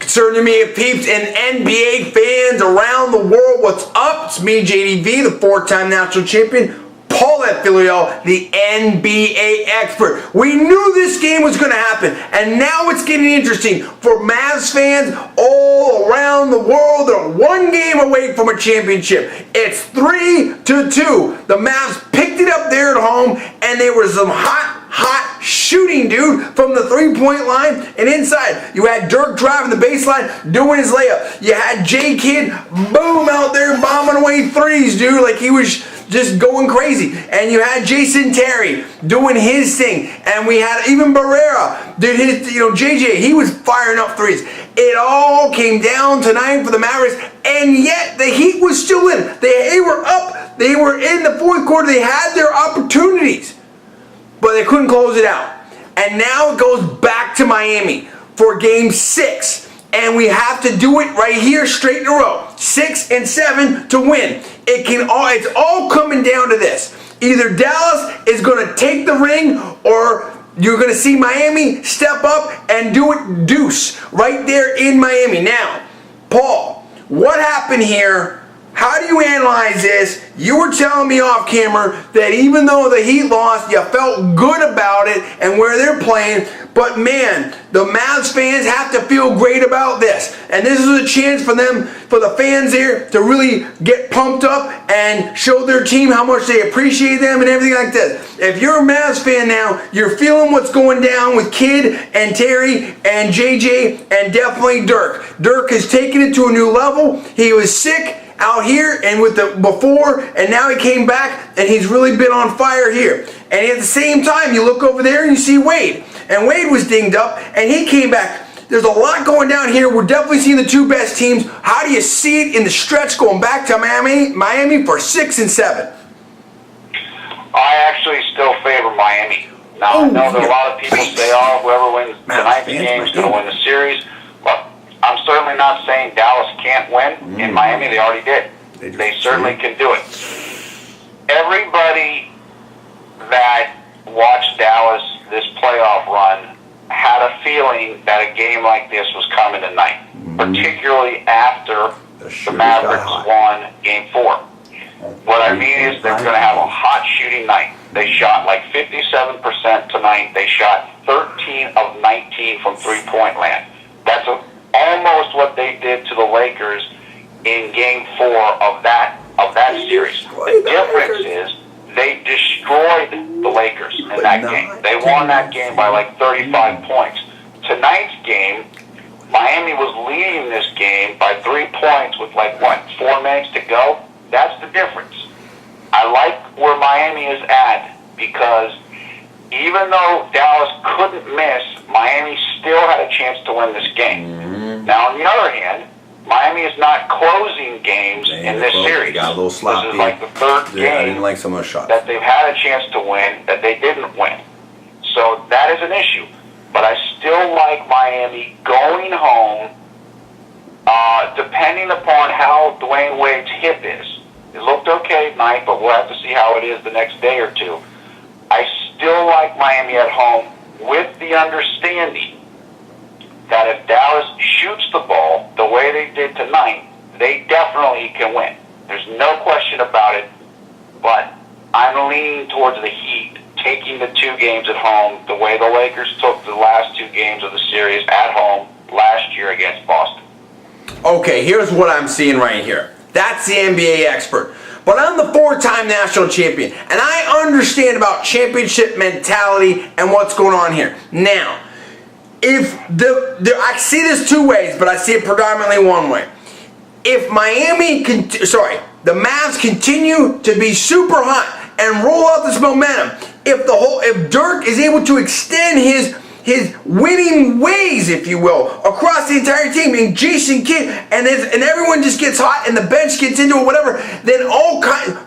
Concerning me, peeps and NBA fans around the world, what's up? It's me, JDV, the four-time national champion. Paul at Villarreal, the NBA expert. We knew this game was going to happen, and now it's getting interesting for Mavs fans all around the world. They're one game away from a championship. It's 3-2. The Mavs picked it up there at home, and there was some hot shooting, dude, from the three-point line and inside. You had Dirk driving the baseline, doing his layup. You had J-Kid, boom, out there bombing away threes, dude, like he was just going crazy. And you had Jason Terry doing his thing. And we had even Barrera did his, JJ, he was firing up threes. It all came down tonight for the Mavericks, and yet the Heat was still in. They were up. They were in the fourth quarter. They had their opportunities, but they couldn't close it out. And now it goes back to Miami for game 6. And we have to do it right here straight in a row. 6 and 7 to win. It's all coming down to this. Either Dallas is going to take the ring, or you're going to see Miami step up and do it deuce right there in Miami. Now, Paul, what happened here? How do you analyze this? You were telling me off camera that even though the Heat lost, you felt good about it and where they're playing. But man, the Mavs fans have to feel great about this. And this is a chance for them, for the fans here, to really get pumped up and show their team how much they appreciate them and everything like this. If you're a Mavs fan now, you're feeling what's going down with Kid and Terry and JJ and definitely Dirk. Dirk has taken it to a new level. He was sick out here and with the before, and now he came back and he's really been on fire here. And at the same time, you look over there and you see Wade, and Wade was dinged up and he came back. There's a lot going down here. We're definitely seeing the two best teams. How do you see it in the stretch going back to Miami for 6 and 7? I actually still favor Miami. Now, I know that a lot of people say, whoever wins tonight's game is going to win the series. Well, I'm certainly not saying Dallas can't win. In Miami, they already did. They certainly can do it. Everybody that watched Dallas this playoff run had a feeling that a game like this was coming tonight, particularly after the Mavericks won Game 4. What I mean is they're going to have a hot shooting night. They shot like 57% tonight. They shot 13 of 19 from three-point land. That's almost what they did to the Lakers in Game 4 of that series. The difference is they destroyed the Lakers in that game. They won that game by like 35 points. Tonight's game, Miami was leading this game by 3 points with 4 minutes to go. That's the difference. I like where Miami is at because even though Dallas couldn't miss, Miami still had a chance to win this game. Now, on the other hand, Miami is not closing games in this series. Got a little sloppy. This is like the third game I didn't like some of the shots that they've had a chance to win that they didn't win. So that is an issue. But I still like Miami going home, depending upon how Dwayne Wade's hip is. It looked okay at night, but we'll have to see how it is the next day or two. I still like Miami at home with the understanding that if Dallas shoots the ball the way they did tonight, they definitely can win. There's no question about it, but I'm leaning towards the Heat taking the 2 games at home the way the Lakers took the last 2 games of the series at home last year against Boston. Okay, here's what I'm seeing right here. That's the NBA expert. But I'm the 4-time national champion, and I understand about championship mentality and what's going on here. Now, if I see this 2 ways, but I see it predominantly one way. If the Mavs continue to be super hot and roll out this momentum, if Dirk is able to extend his winning ways, if you will, across the entire team, and Jason Kidd, and everyone just gets hot and the bench gets into it, whatever, then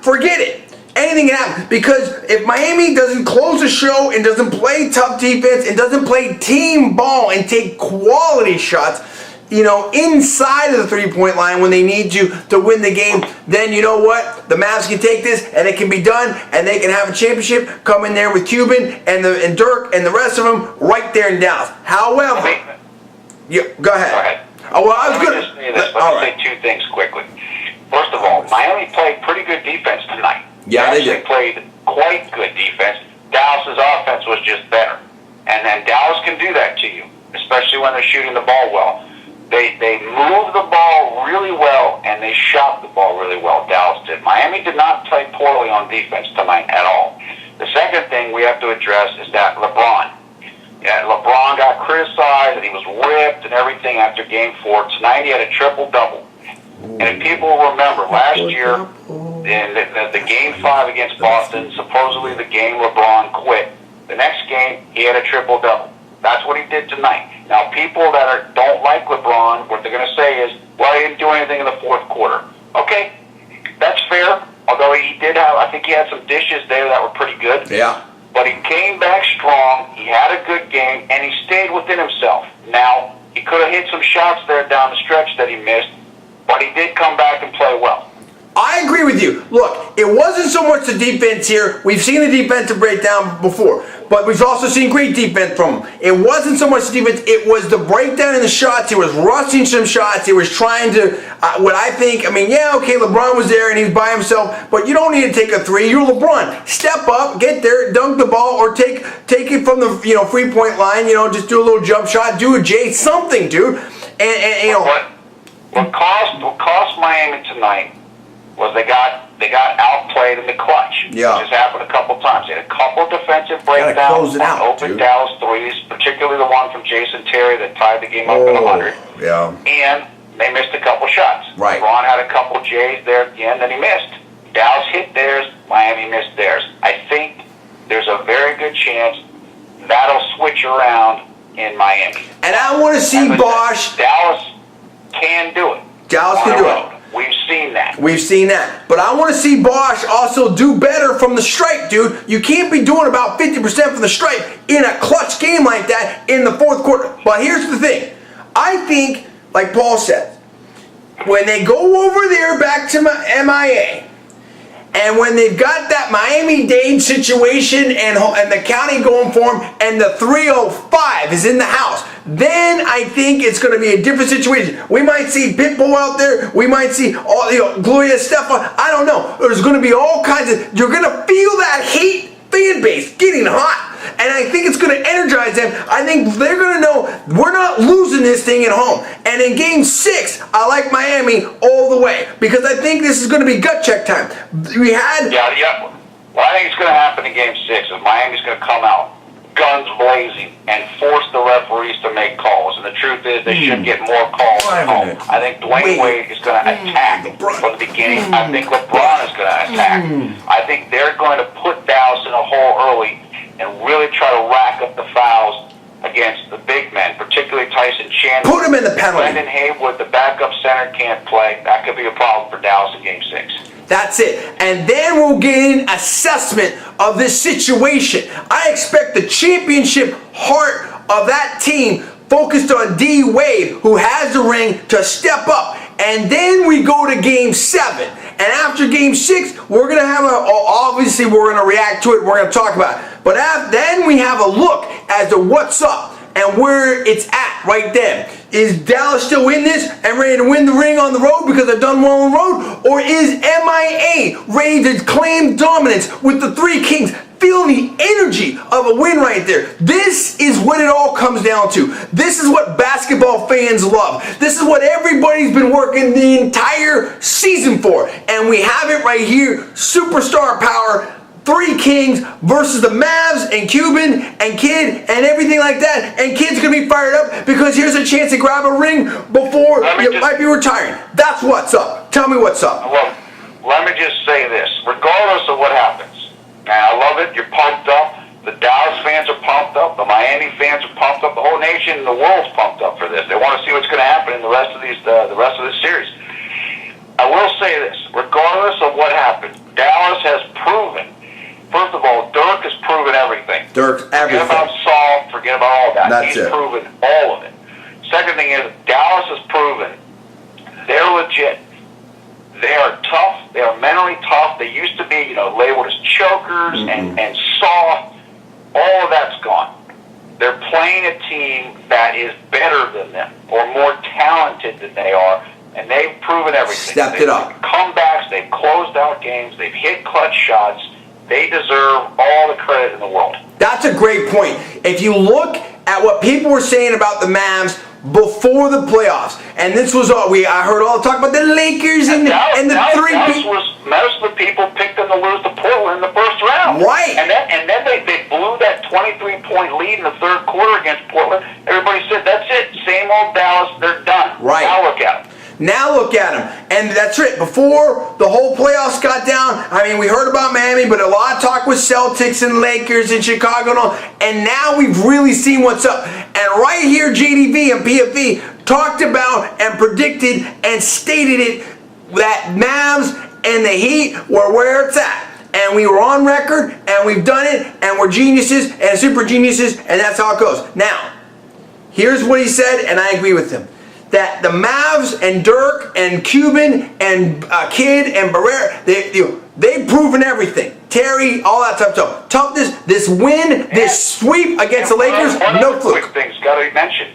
forget it. Anything can happen. Because if Miami doesn't close the show and doesn't play tough defense and doesn't play team ball and take quality shots, inside of the three-point line when they need to win the game, then you know what? The Mavs can take this and it can be done, and they can have a championship, come in there with Cuban and Dirk and the rest of them right there in Dallas. However, go ahead. Oh, well, I was Let good. me just say this. Let me say two things quickly. First of all, Miami played pretty good defense tonight. Yeah, they actually did. played quite good defense. Dallas's offense was just better. And then Dallas can do that to you, especially when they're shooting the ball well. They moved the ball really well, and they shot the ball really well, Dallas did. Miami did not play poorly on defense tonight at all. The second thing we have to address is that LeBron. Yeah, LeBron got criticized, and he was ripped and everything after Game 4. Tonight he had a triple-double. And if people remember, last year, in the Game 5 against Boston, supposedly the game LeBron quit. The next game, he had a triple-double. That's what he did tonight. Now, people that don't like LeBron, what they're going to say is, well, he didn't do anything in the fourth quarter. Okay, that's fair. Although he did have, I think he had some dishes there that were pretty good. Yeah. But he came back strong. He had a good game, and he stayed within himself. Now, he could have hit some shots there down the stretch that he missed, but he did come back and play well. I agree with you. Look, it wasn't so much the defense here. We've seen the defensive breakdown before, but we've also seen great defense from him. It wasn't so much the defense. It was the breakdown in the shots. He was rushing some shots. He was trying to, what I think, yeah, okay, LeBron was there and he was by himself, but you don't need to take a three. You're LeBron. Step up, get there, dunk the ball, or take it from the free-point line, just do a little jump shot, do a J, something, dude. And What cost Miami tonight was they got outplayed in the clutch. Yeah. It just happened a couple times. They had a couple defensive breakdowns on open Dallas threes, particularly the one from Jason Terry that tied the game up at 100. Yeah. And they missed a couple shots. Right. LeBron had a couple J's there at the end that he missed. Dallas hit theirs, Miami missed theirs. I think there's a very good chance that'll switch around in Miami. And I want to see Bosh. Dallas can do it. Dallas can do it. We've seen that. We've seen that. But I want to see Bosh also do better from the stripe, dude. You can't be doing about 50% from the stripe in a clutch game like that in the fourth quarter. But here's the thing. I think, like Paul said, when they go over there back to MIA, and when they've got that Miami-Dade situation and the county going for them, and the 305 is in the house, then I think it's going to be a different situation. We might see Pitbull out there. We might see all Gloria Estefan. I don't know. There's going to be all kinds of. You're going to feel that hate fan base getting hot. And I think it's going to energize them. I think they're going to know we're not losing this thing at home. And in Game 6, I like Miami all the way because I think this is going to be gut check time. Yeah. Well, I think it's going to happen in Game 6. If Miami's going to come out guns blazing and force the referees to make calls. And the truth is they should get more calls at home. I think Dwayne Wade is going to attack from the beginning. I think LeBron is going to attack. I think they're going to put Dallas in a hole early and really try to rack up the fouls against the big men, particularly Tyson Chandler. Put him in the penalty. Brendan Haywood, the backup center, can't play. That could be a problem for Dallas in Game 6. That's it. And then we'll get an assessment of this situation. I expect the championship heart of that team focused on D. Wade, who has the ring, to step up. And then we go to Game 7. And after Game 6, we're going to have obviously we're going to react to it. We're going to talk about it. But then we have a look as to what's up and where it's at right then. Is Dallas still in this and ready to win the ring on the road because they've done well on the road? Or is MIA ready to claim dominance with the Three Kings, feeling the energy of a win right there? This is what it all comes down to. This is what basketball fans love. This is what everybody's been working the entire season for. And we have it right here, superstar power. Three Kings versus the Mavs and Cuban and Kid and everything like that. And Kid's going to be fired up because here's a chance to grab a ring before you might be retiring. That's what's up. Tell me what's up. Well, let me just say this. Regardless of what happens, and I love it, you're pumped up. The Dallas fans are pumped up. The Miami fans are pumped up. The whole nation and the world's pumped up for this. They want to see what's going to happen in the rest of this series. I will say this. Regardless of what happens, Dallas has proven. First of all, Dirk has proven everything. Forget about Saul. Forget about all that. He's proven all of it. Second thing is, Dallas has proven they're legit. They are tough. They are mentally tough. They used to be, labeled as chokers and soft. All of that's gone. they're playing a team that is better than them or more talented than they are, and they've proven everything. Stepped it up. Comebacks, they've closed out games, they've hit clutch shots. They deserve all the credit in the world. That's a great point. If you look at what people were saying about the Mavs before the playoffs, and this was all I heard all talk about the Lakers and the three. Most of the people picked them to lose to Portland in the first round. Right. And then they blew that 23-point lead in the third quarter against Portland. Everybody said, that's it. Same old Dallas. They're done. Right. Now look at them. Now look at them. And that's it. Before the whole playoffs got down, I mean, we heard about Miami, but a lot of talk with Celtics and Lakers and Chicago and all. And now we've really seen what's up. And right here, JDV and PFV talked about and predicted and stated it that Mavs and the Heat were where it's at. And we were on record, and we've done it, and we're geniuses and super geniuses, and that's how it goes. Now, here's what he said, and I agree with him. That the Mavs and Dirk and Cuban and Kidd and Barrera, they've proven everything. Terry, all that type of stuff. Toughness, this win, this sweep against the Lakers, no fluke. Quick thing's got to be mentioned.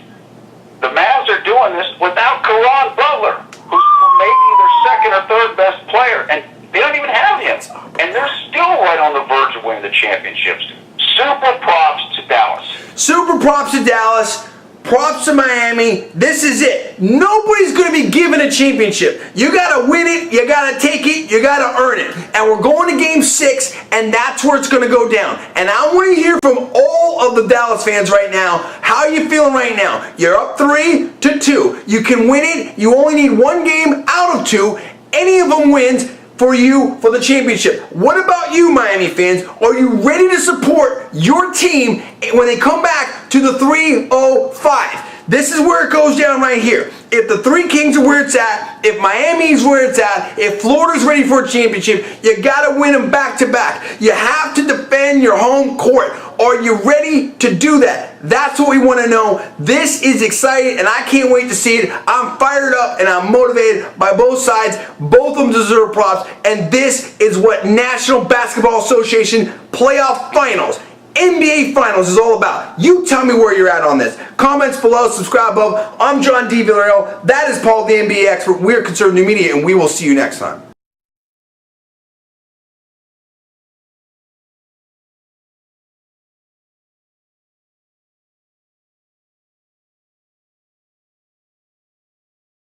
The Mavs are doing this without Caron Butler, who's maybe their second or third best player, and they don't even have him. And they're still right on the verge of winning the championships. Super props to Dallas. Super props to Dallas. Props to Miami. This is it. Nobody's going to be given a championship. You got to win it. You got to take it. You got to earn it. And we're going to Game 6, and that's where it's going to go down. And I want to hear from all of the Dallas fans right now. How are you feeling right now? You're up 3-2. You can win it. You only need one game out of 2. Any of them wins for you for the championship. What about you, Miami fans? Are you ready to support your team when they come back to the 305? This is where it goes down right here. If the Three Kings are where it's at, if Miami's where it's at, if Florida's ready for a championship, you got to win them back to back. You have to defend your home court. Are you ready to do that? That's what we want to know. This is exciting, and I can't wait to see it. I'm fired up, and I'm motivated by both sides. Both of them deserve props, and this is what National Basketball Association Playoff Finals, NBA Finals is all about. You tell me where you're at on this. Comments below, subscribe above. I'm John D. Villarreal. That is Paul, the NBA expert. We're Conservative New Media, and we will see you next time.